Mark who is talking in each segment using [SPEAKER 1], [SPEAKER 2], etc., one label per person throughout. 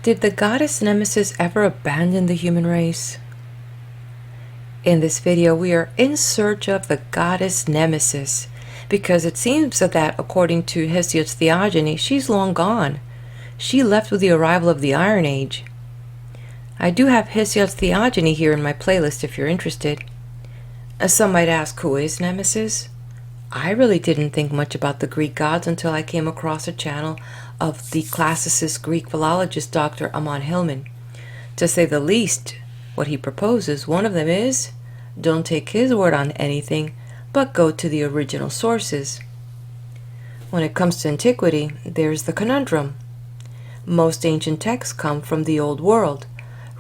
[SPEAKER 1] Did the goddess Nemesis ever abandon the human race? In this video, we are in search of the goddess Nemesis, because it seems that, according to Hesiod's Theogony, she's long gone. She left with the arrival of the Iron Age. I do have Hesiod's Theogony here in my playlist if you're interested. Some might ask, who is Nemesis? I really didn't think much about the Greek gods until I came across a channel of the classicist Greek philologist Dr. Amon Hillman. To say the least, what he proposes, one of them is, don't take his word on anything, but go to the original sources. When it comes to antiquity, there's the conundrum. Most ancient texts come from the Old World,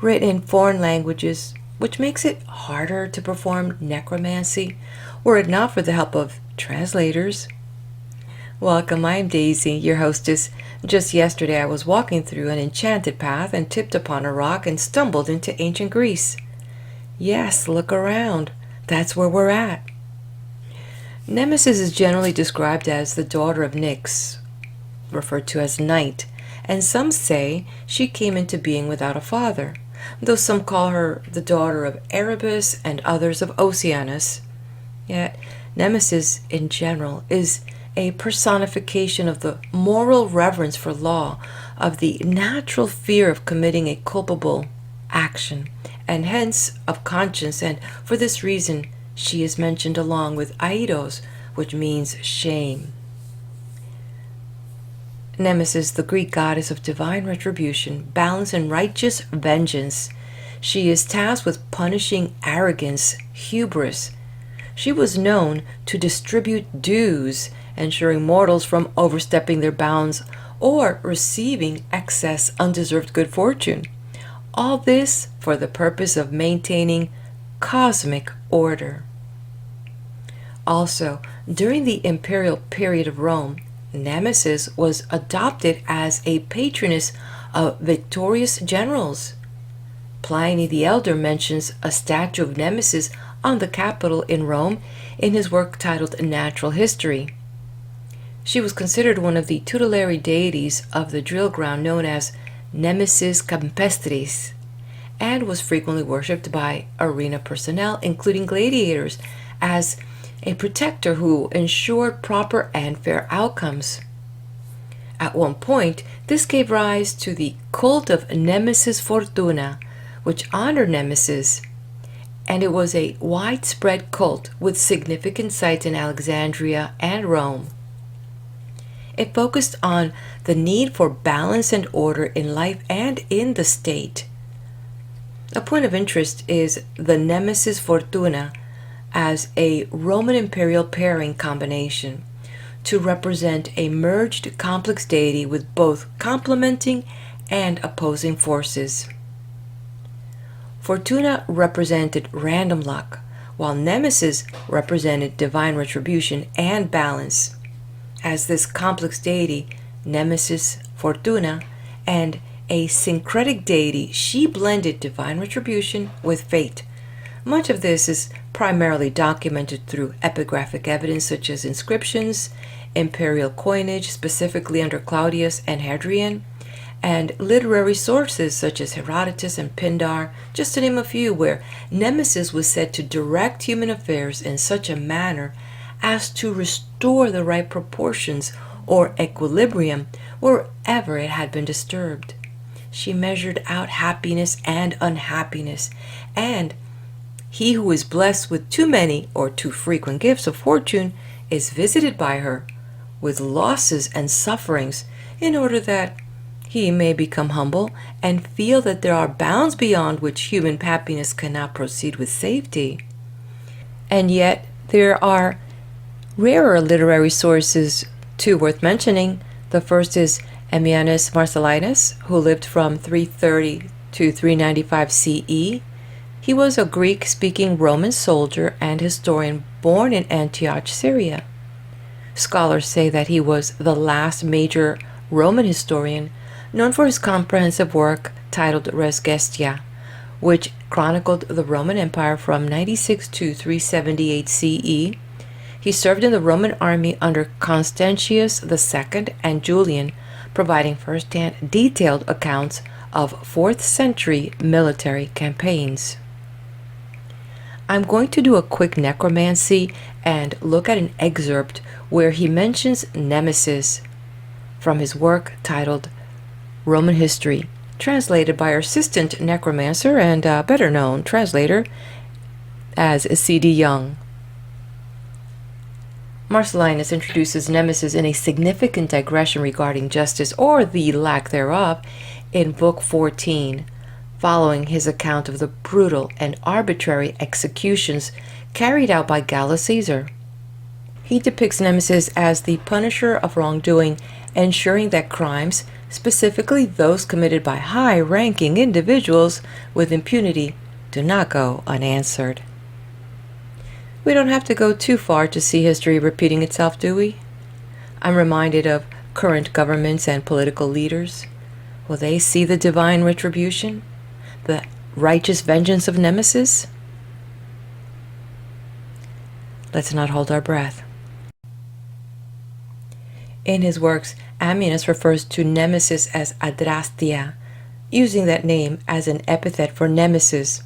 [SPEAKER 1] written in foreign languages, which makes it harder to perform necromancy, were it not for the help of translators. Welcome, I'm Daisy, your hostess. Just yesterday I was walking through an enchanted path and tipped upon a rock and stumbled into ancient Greece. Yes, look around. That's where we're at. Nemesis is generally described as the daughter of Nyx, referred to as Night, and some say she came into being without a father, though some call her the daughter of Erebus and others of Oceanus. Yet Nemesis in general is a personification of the moral reverence for law, of the natural fear of committing a culpable action, and hence of conscience, and for this reason she is mentioned along with Aidos, which means shame. Nemesis, the Greek goddess of divine retribution, balance, and righteous vengeance. She is tasked with punishing arrogance, hubris. She was known to distribute dues, ensuring mortals from overstepping their bounds or receiving excess undeserved good fortune. All this for the purpose of maintaining cosmic order. Also, during the imperial period of Rome, Nemesis was adopted as a patroness of victorious generals. Pliny the Elder mentions a statue of Nemesis on the Capitol in Rome in his work titled Natural History. She was considered one of the tutelary deities of the drill ground known as Nemesis Campestris, and was frequently worshipped by arena personnel, including gladiators, as a protector who ensured proper and fair outcomes. At one point, this gave rise to the cult of Nemesis Fortuna, which honored Nemesis, and it was a widespread cult with significant sites in Alexandria and Rome. It focused on the need for balance and order in life and in the state. A point of interest is the Nemesis Fortuna as a Roman imperial pairing combination to represent a merged complex deity with both complementing and opposing forces. Fortuna represented random luck, while Nemesis represented divine retribution and balance. As this complex deity, Nemesis Fortuna, and a syncretic deity, she blended divine retribution with fate. Much of this is primarily documented through epigraphic evidence such as inscriptions, imperial coinage, specifically under Claudius and Hadrian, and literary sources such as Herodotus and Pindar, just to name a few, where Nemesis was said to direct human affairs in such a manner as to restore the right proportions or equilibrium wherever it had been disturbed. She measured out happiness and unhappiness, and he who is blessed with too many or too frequent gifts of fortune is visited by her with losses and sufferings in order that he may become humble and feel that there are bounds beyond which human happiness cannot proceed with safety. And yet there are rarer literary sources too worth mentioning. The first is Ammianus Marcellinus, who lived from 330 to 395 CE. He was a Greek-speaking Roman soldier and historian born in Antioch, Syria. Scholars say that he was the last major Roman historian, known for his comprehensive work titled Res Gestia, which chronicled the Roman Empire from 96 to 378 CE. He served in the Roman army under Constantius II and Julian, providing first-hand detailed accounts of 4th century military campaigns. I'm going to do a quick necromancy and look at an excerpt where he mentions Nemesis from his work titled Roman History, translated by our assistant necromancer and better known translator as C.D. Young. Marcellinus introduces Nemesis in a significant digression regarding justice, or the lack thereof, in Book 14, following his account of the brutal and arbitrary executions carried out by Gallus Caesar. He depicts Nemesis as the punisher of wrongdoing, ensuring that crimes, specifically those committed by high-ranking individuals with impunity, do not go unanswered. We don't have to go too far to see history repeating itself, do we? I'm reminded of current governments and political leaders. Will they see the divine retribution? The righteous vengeance of Nemesis? Let's not hold our breath. In his works, Ammianus refers to Nemesis as Adrastia, using that name as an epithet for Nemesis.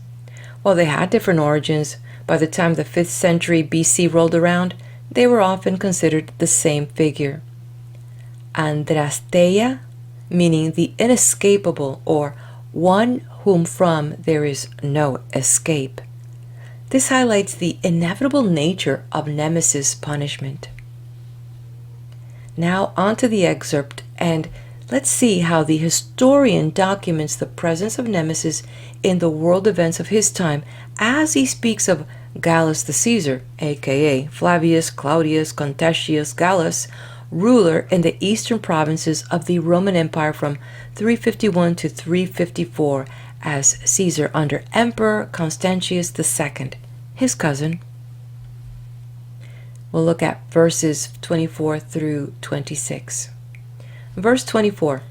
[SPEAKER 1] While they had different origins, by the time the 5th century BC rolled around, they were often considered the same figure. Andrasteia, meaning the inescapable, or one whom from there is no escape. This highlights the inevitable nature of Nemesis' punishment. Now on to the excerpt, and let's see how the historian documents the presence of Nemesis in the world events of his time as he speaks of Gallus the Caesar, aka Flavius Claudius Contentius Gallus, ruler in the eastern provinces of the Roman Empire from 351 to 354 as Caesar under Emperor Constantius II, his cousin. We'll look at verses 24 through 26. Verse 24.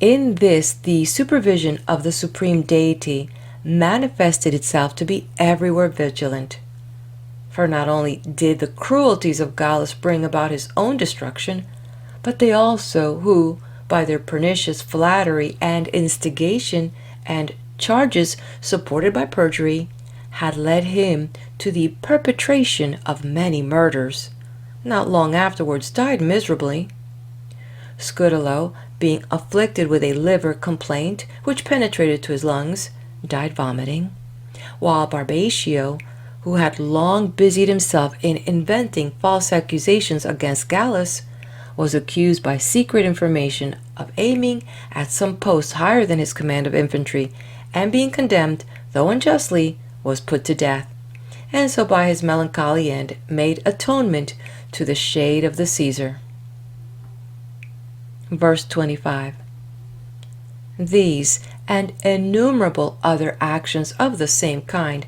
[SPEAKER 1] In this, the supervision of the supreme deity manifested itself to be everywhere vigilant. For not only did the cruelties of Gallus bring about his own destruction, but they also who, by their pernicious flattery and instigation and charges supported by perjury, had led him to the perpetration of many murders, not long afterwards died miserably. Scudolo, being afflicted with a liver complaint which penetrated to his lungs, died vomiting, while Barbatio, who had long busied himself in inventing false accusations against Gallus, was accused by secret information of aiming at some post higher than his command of infantry, and being condemned, though unjustly, was put to death, and so by his melancholy end made atonement to the shade of the Caesar. Verse 25. These and innumerable other actions of the same kind,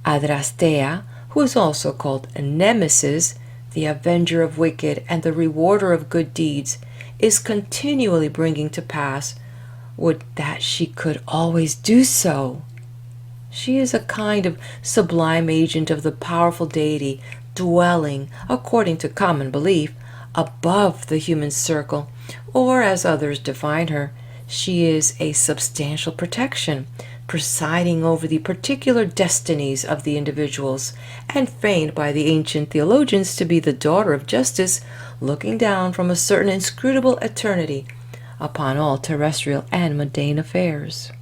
[SPEAKER 1] Adrastea, who is also called Nemesis, the avenger of wicked and the rewarder of good deeds, is continually bringing to pass. Would that she could always do so! She is a kind of sublime agent of the powerful deity, dwelling, according to common belief, above the human circle, or as others define her, she is a substantial protection, presiding over the particular destinies of the individuals, and feigned by the ancient theologians to be the daughter of justice, looking down from a certain inscrutable eternity upon all terrestrial and mundane affairs.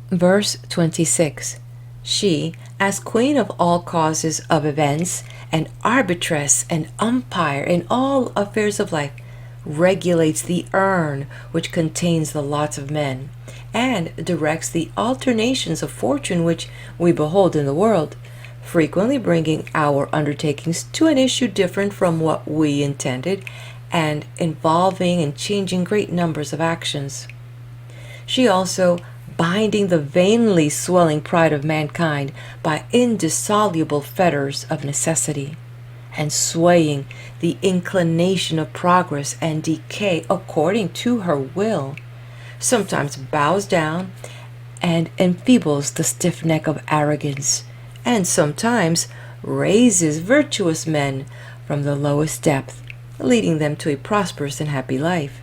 [SPEAKER 1] Verse 26. She, as queen of all causes of events, and arbitress and umpire in all affairs of life, regulates the urn which contains the lots of men, and directs the alternations of fortune which we behold in the world, frequently bringing our undertakings to an issue different from what we intended, and involving and changing great numbers of actions. She also, binding the vainly swelling pride of mankind by indissoluble fetters of necessity, and swaying the inclination of progress and decay according to her will, sometimes bows down and enfeebles the stiff neck of arrogance, and sometimes raises virtuous men from the lowest depth, leading them to a prosperous and happy life.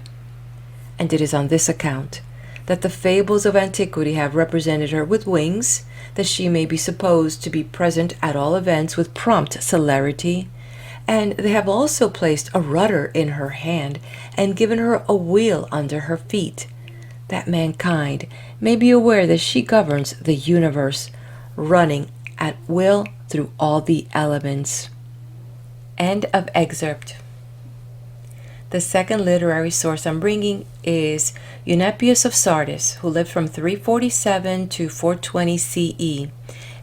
[SPEAKER 1] and it is on this account that the fables of antiquity have represented her with wings, that she may be supposed to be present at all events with prompt celerity, and they have also placed a rudder in her hand and given her a wheel under her feet, that mankind may be aware that she governs the universe, running at will through all the elements. End of excerpt. The second literary source I'm bringing is Eusebius of Sardis, who lived from 347 to 420 CE,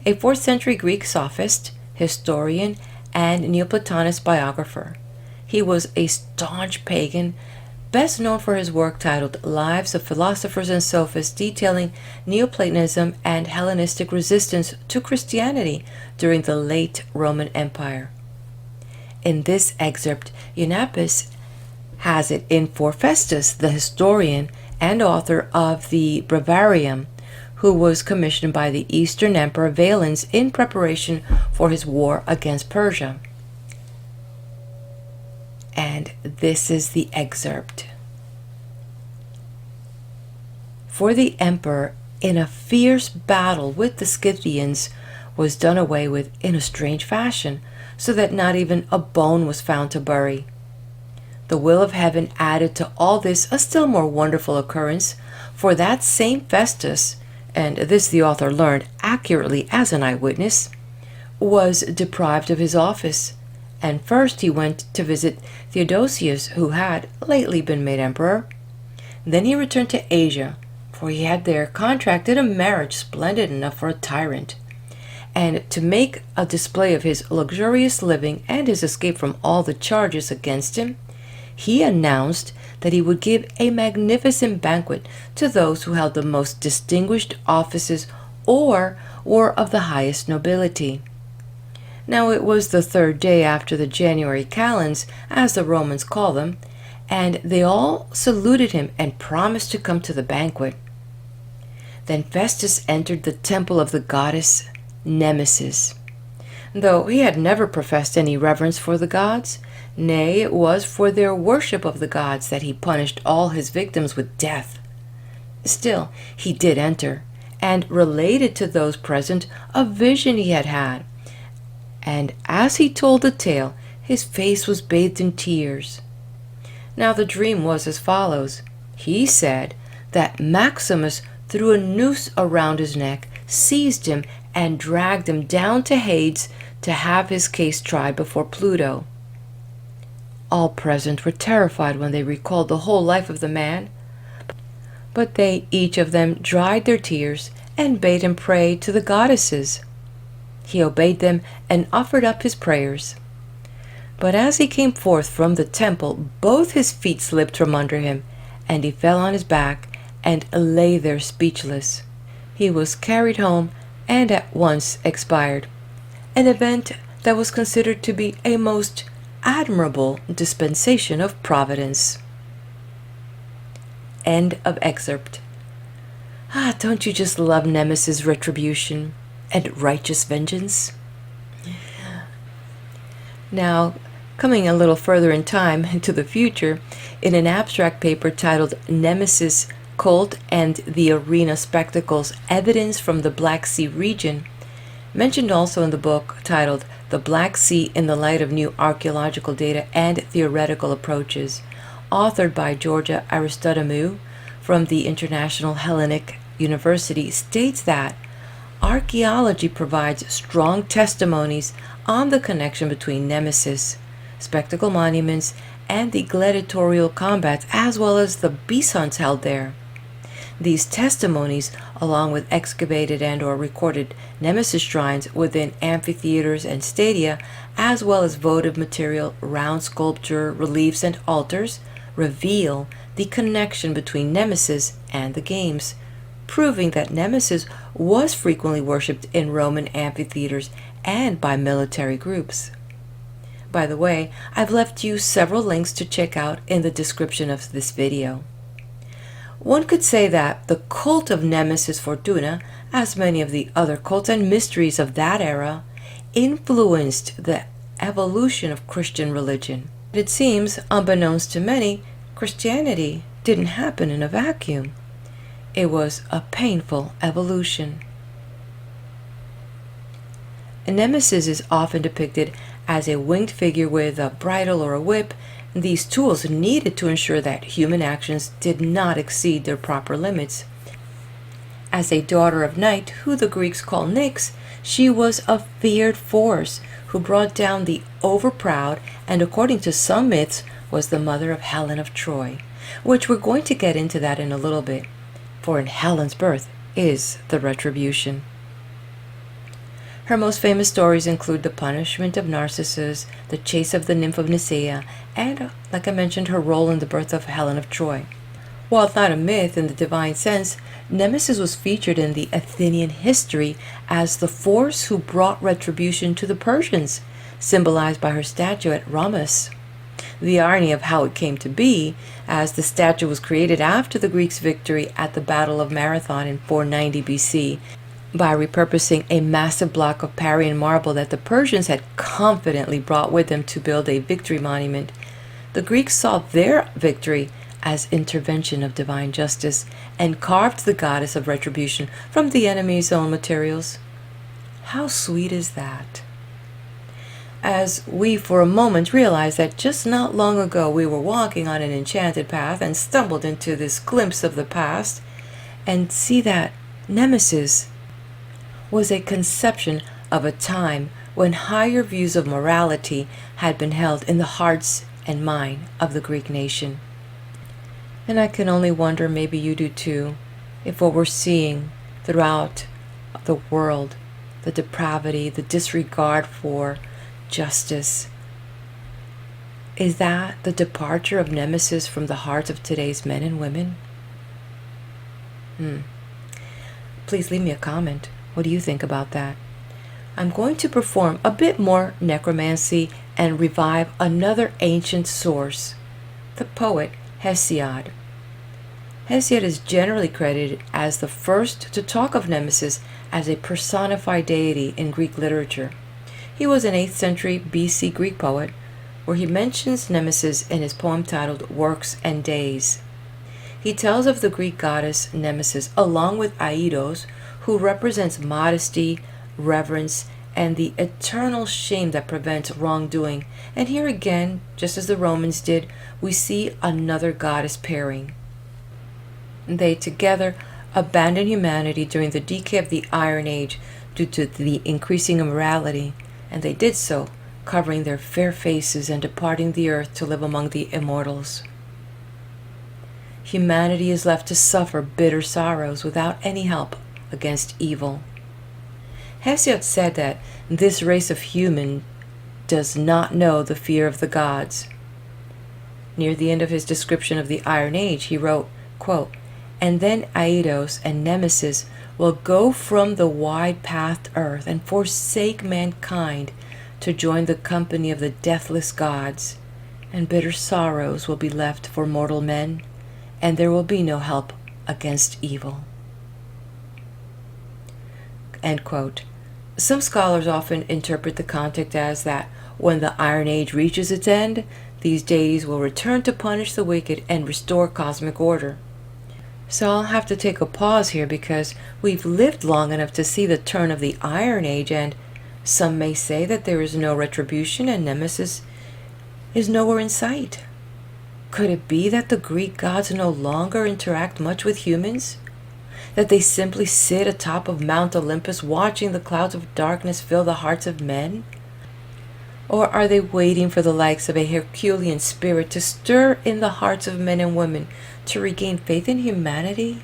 [SPEAKER 1] a 4th century Greek sophist, historian, and Neoplatonist biographer. He was a staunch pagan, best known for his work titled Lives of Philosophers and Sophists, detailing Neoplatonism and Hellenistic resistance to Christianity during the late Roman Empire. In this excerpt, Eusebius has it in for Festus, the historian and author of the Breviarium, who was commissioned by the Eastern Emperor Valens in preparation for his war against Persia. And this is the excerpt. For the emperor, in a fierce battle with the Scythians, was done away with in a strange fashion, so that not even a bone was found to bury. The will of heaven added to all this a still more wonderful occurrence, for that same Festus, and this the author learned accurately as an eyewitness, was deprived of his office, and first he went to visit Theodosius, who had lately been made emperor. Then he returned to Asia, for he had there contracted a marriage splendid enough for a tyrant. And to make a display of his luxurious living and his escape from all the charges against him, he announced that he would give a magnificent banquet to those who held the most distinguished offices or were of the highest nobility. Now it was the 3rd day after the January calends, as the Romans call them, and they all saluted him and promised to come to the banquet. Then Festus entered the temple of the goddess Nemesis. Though he had never professed any reverence for the gods, nay, it was for their worship of the gods that he punished all his victims with death. Still, he did enter, and related to those present a vision he had had. And as he told the tale, his face was bathed in tears. Now the dream was as follows. He said that Maximus threw a noose around his neck, seized him, and dragged him down to Hades to have his case tried before Pluto. All present were terrified when they recalled the whole life of the man, but they each of them dried their tears and bade him pray to the goddesses. He obeyed them and offered up his prayers. But as he came forth from the temple, both his feet slipped from under him, and he fell on his back and lay there speechless. He was carried home and at once expired, an event that was considered to be a most admirable dispensation of Providence. End of excerpt. Don't you just love Nemesis' retribution and righteous vengeance? Now, coming a little further in time into the future, in an abstract paper titled Nemesis Cult and the Arena Spectacles, Evidence from the Black Sea Region, mentioned also in the book titled The Black Sea in the Light of New Archaeological Data and Theoretical Approaches, authored by Georgia Aristotomou from the International Hellenic University, states that archaeology provides strong testimonies on the connection between Nemesis, spectacle monuments, and the gladiatorial combats, as well as the beast hunts held there. These testimonies, along with excavated and or recorded Nemesis shrines within amphitheaters and stadia, as well as votive material, round sculpture, reliefs, and altars, reveal the connection between Nemesis and the games, proving that Nemesis was frequently worshipped in Roman amphitheaters and by military groups. By the way, I've left you several links to check out in the description of this video. One could say that the cult of Nemesis Fortuna, as many of the other cults and mysteries of that era, influenced the evolution of Christian religion. It seems, unbeknownst to many, Christianity didn't happen in a vacuum. It was a painful evolution. A nemesis is often depicted as a winged figure with a bridle or a whip. These tools needed to ensure that human actions did not exceed their proper limits. As a daughter of night, who the Greeks call Nyx, she was a feared force who brought down the overproud, and according to some myths was the mother of Helen of Troy, which we're going to get into that in a little bit, for in Helen's birth is the Retribution. Her most famous stories include the punishment of Narcissus, the chase of the nymph of Nicaea, and, like I mentioned, her role in the birth of Helen of Troy. While not a myth in the divine sense, Nemesis was featured in the Athenian history as the force who brought retribution to the Persians, symbolized by her statue at Rhomus. The irony of how it came to be, as the statue was created after the Greeks' victory at the Battle of Marathon in 490 BC, by repurposing a massive block of Parian marble that the Persians had confidently brought with them to build a victory monument. The Greeks saw their victory as intervention of divine justice and carved the goddess of retribution from the enemy's own materials. How sweet is that? As we for a moment realize that just not long ago we were walking on an enchanted path and stumbled into this glimpse of the past, and see that Nemesis was a conception of a time when higher views of morality had been held in the hearts and mind of the Greek nation. And I can only wonder, maybe you do too, if what we're seeing throughout the world, the depravity, the disregard for justice, is that the departure of Nemesis from the hearts of today's men and women? Please leave me a comment. What do you think about that? I'm going to perform a bit more necromancy and revive another ancient source, the poet Hesiod. Hesiod is generally credited as the first to talk of Nemesis as a personified deity in Greek literature. He was an 8th century BC Greek poet, where he mentions Nemesis in his poem titled Works and Days. He tells of the Greek goddess Nemesis along with Aidos, who represents modesty, reverence, and the eternal shame that prevents wrongdoing. And here again, just as the Romans did, we see another goddess pairing. They together abandoned humanity during the decay of the Iron Age due to the increasing immorality, and they did so, covering their fair faces and departing the earth to live among the immortals. Humanity is left to suffer bitter sorrows without any help against evil. Hesiod said that this race of human does not know the fear of the gods. Near the end of his description of the Iron Age, he wrote, quote, "And then Aidos and Nemesis will go from the wide-pathed earth and forsake mankind to join the company of the deathless gods, and bitter sorrows will be left for mortal men, and there will be no help against evil." End quote. Some scholars often interpret the context as that when the Iron Age reaches its end, these deities will return to punish the wicked and restore cosmic order. So I'll have to take a pause here, because we've lived long enough to see the turn of the Iron Age, and some may say that there is no retribution and Nemesis is nowhere in sight. Could it be that the Greek gods no longer interact much with humans? That they simply sit atop of Mount Olympus watching the clouds of darkness fill the hearts of men? Or are they waiting for the likes of a Herculean spirit to stir in the hearts of men and women to regain faith in humanity?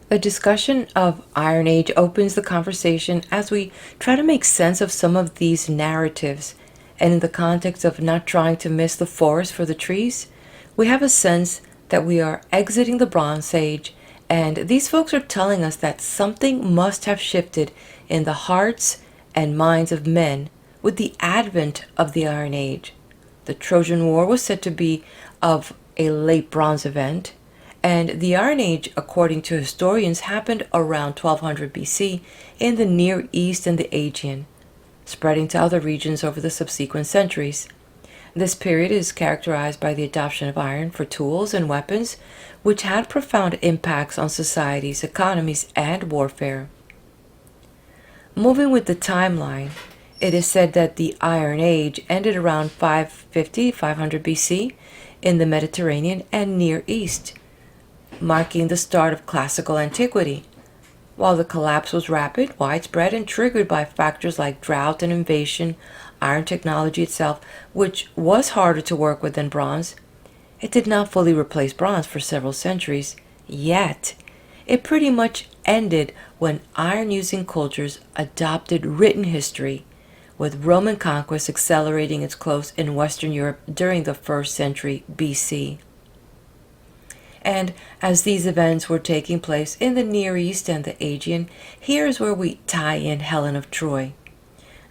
[SPEAKER 1] The discussion of Iron Age opens the conversation as we try to make sense of some of these narratives, and in the context of not trying to miss the forest for the trees, we have a sense that we are exiting the Bronze Age, and these folks are telling us that something must have shifted in the hearts and minds of men with the advent of the Iron Age. The Trojan War was said to be of a late Bronze event, and the Iron Age, according to historians, happened around 1200 BC in the Near East and the Aegean, spreading to other regions over the subsequent centuries. This period is characterized by the adoption of iron for tools and weapons, which had profound impacts on societies, economies, and warfare. Moving with the timeline, it is said that the Iron Age ended around 500 BC in the Mediterranean and Near East, marking the start of classical antiquity. While the collapse was rapid, widespread, and triggered by factors like drought and invasion, iron technology itself, which was harder to work with than bronze, it did not fully replace bronze for several centuries. Yet, it pretty much ended when iron-using cultures adopted written history, with Roman conquest accelerating its close in Western Europe during the 1st century BC. And as these events were taking place in the Near East and the Aegean, here's where we tie in Helen of Troy.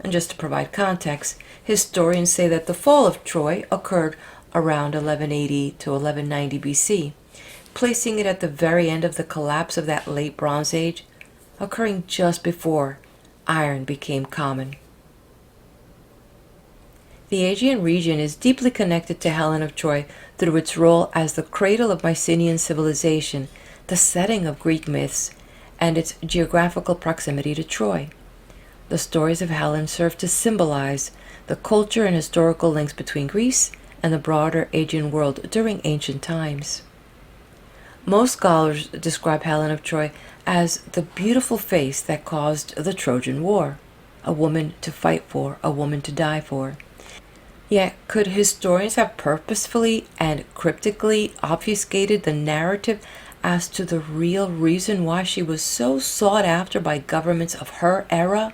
[SPEAKER 1] And just to provide context, historians say that the fall of Troy occurred around 1180 to 1190 BC, placing it at the very end of the collapse of that late Bronze Age, occurring just before iron became common. The Aegean region is deeply connected to Helen of Troy through its role as the cradle of Mycenaean civilization, the setting of Greek myths, and its geographical proximity to Troy. The stories of Helen serve to symbolize the culture and historical links between Greece and the broader Aegean world during ancient times. Most scholars describe Helen of Troy as the beautiful face that caused the Trojan War, a woman to fight for, a woman to die for. Yet, could historians have purposefully and cryptically obfuscated the narrative as to the real reason why she was so sought after by governments of her era?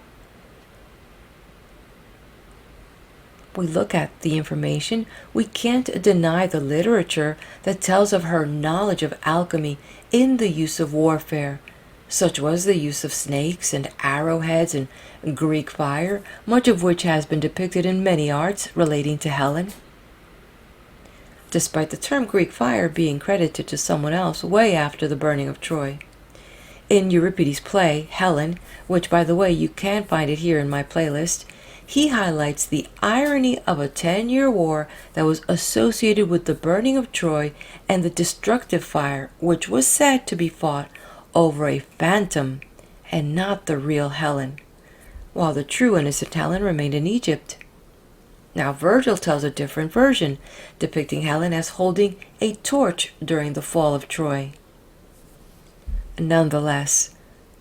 [SPEAKER 1] We look at the information, we can't deny the literature that tells of her knowledge of alchemy in the use of warfare. Such was the use of snakes and arrowheads and Greek fire, much of which has been depicted in many arts relating to Helen. Despite the term Greek fire being credited to someone else way after the burning of Troy. In Euripides' play, Helen, which by the way you can find it here in my playlist, he highlights the irony of a 10-year war that was associated with the burning of Troy and the destructive fire which was said to be fought over a phantom and not the real Helen, while the true innocent Helen remained in Egypt. Now Virgil tells a different version, depicting Helen as holding a torch during the fall of Troy. Nonetheless,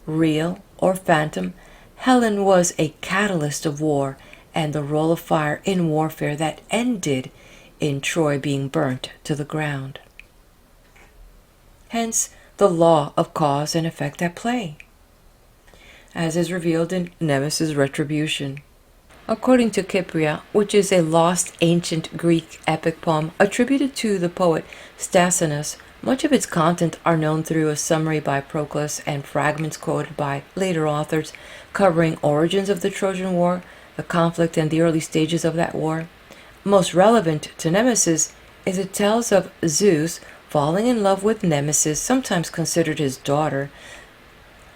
[SPEAKER 1] real or phantom, Helen was a catalyst of war and the role of fire in warfare that ended in Troy being burnt to the ground. Hence, the law of cause and effect at play, as is revealed in Nemesis Retribution. According to Cypria, which is a lost ancient Greek epic poem attributed to the poet Pausanias, much of its content are known through a summary by Proclus and fragments quoted by later authors covering origins of the Trojan War, the conflict and the early stages of that war. Most relevant to Nemesis is it tells of Zeus falling in love with Nemesis, sometimes considered his daughter,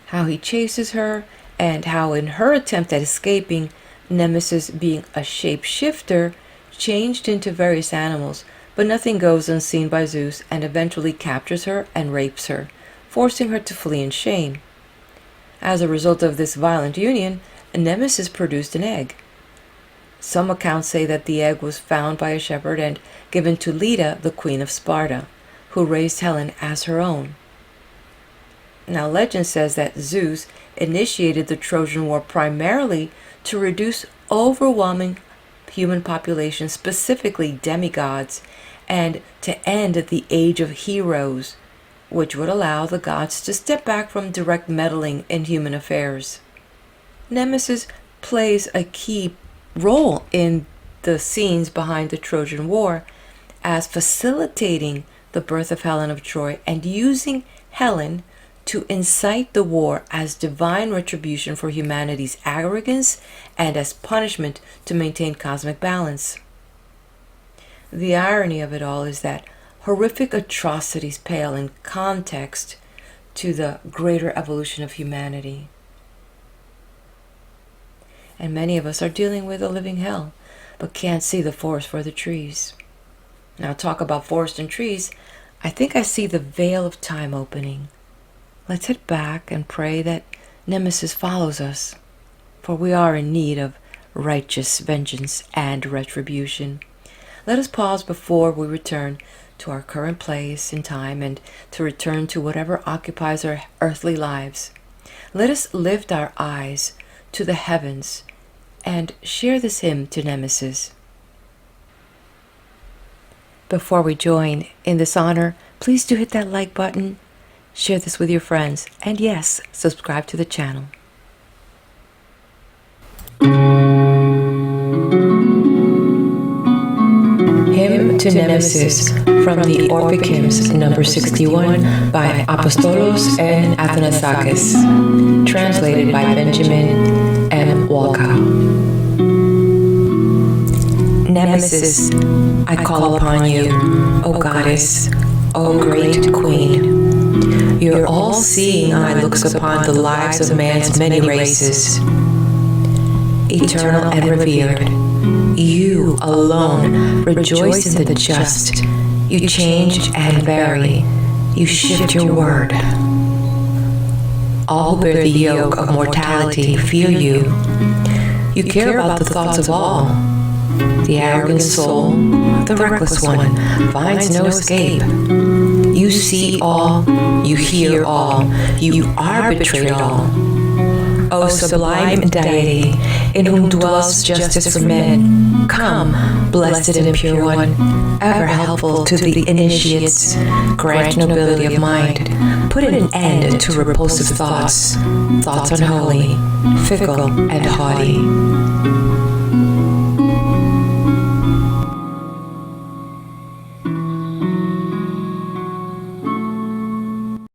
[SPEAKER 1] how he chases her, and how in her attempt at escaping, Nemesis, being a shapeshifter, changed into various animals, but nothing goes unseen by Zeus and eventually captures her and rapes her, forcing her to flee in shame. As a result of this violent union, Nemesis produced an egg. Some accounts say that the egg was found by a shepherd and given to Leda, the queen of Sparta, who raised Helen as her own. Now legend says that Zeus initiated the Trojan War primarily to reduce overwhelming human population, specifically demigods, and to end the age of heroes, which would allow the gods to step back from direct meddling in human affairs. Nemesis plays a key role in the scenes behind the Trojan War as facilitating the birth of Helen of Troy and using Helen to incite the war as divine retribution for humanity's arrogance and as punishment to maintain cosmic balance. The irony of it all is that horrific atrocities pale in context to the greater evolution of humanity. And many of us are dealing with a living hell, but can't see the forest for the trees. Now, talk about forest and trees. I think I see the veil of time opening. Let's head back and pray that Nemesis follows us, for we are in need of righteous vengeance and retribution. Let us pause before we return to our current place in time and to return to whatever occupies our earthly lives. Let us lift our eyes to the heavens and share this hymn to Nemesis. Before we join in this honor, please do hit that like button, share this with your friends, and yes, subscribe to the channel. Hymn to Nemesis from the Orphic Hymns number 61 by Apostolos N. Athanassakis, translated by Benjamin M.Wolkow. Nemesis, I call upon you, O Goddess, O great Queen. Your all-seeing eye looks upon the lives of man's many races. Eternal and revered, you alone rejoice in the just. You change and vary. You shift your word. All who bear the yoke of mortality fear you. You care about the thoughts of all. The arrogant soul, the reckless one, finds no escape. You see all, you hear all, you arbitrate all. O sublime deity, in whom dwells justice for men, come, blessed and pure one, ever helpful to the initiates, grant nobility of mind, put an end to repulsive thoughts unholy, fickle and haughty.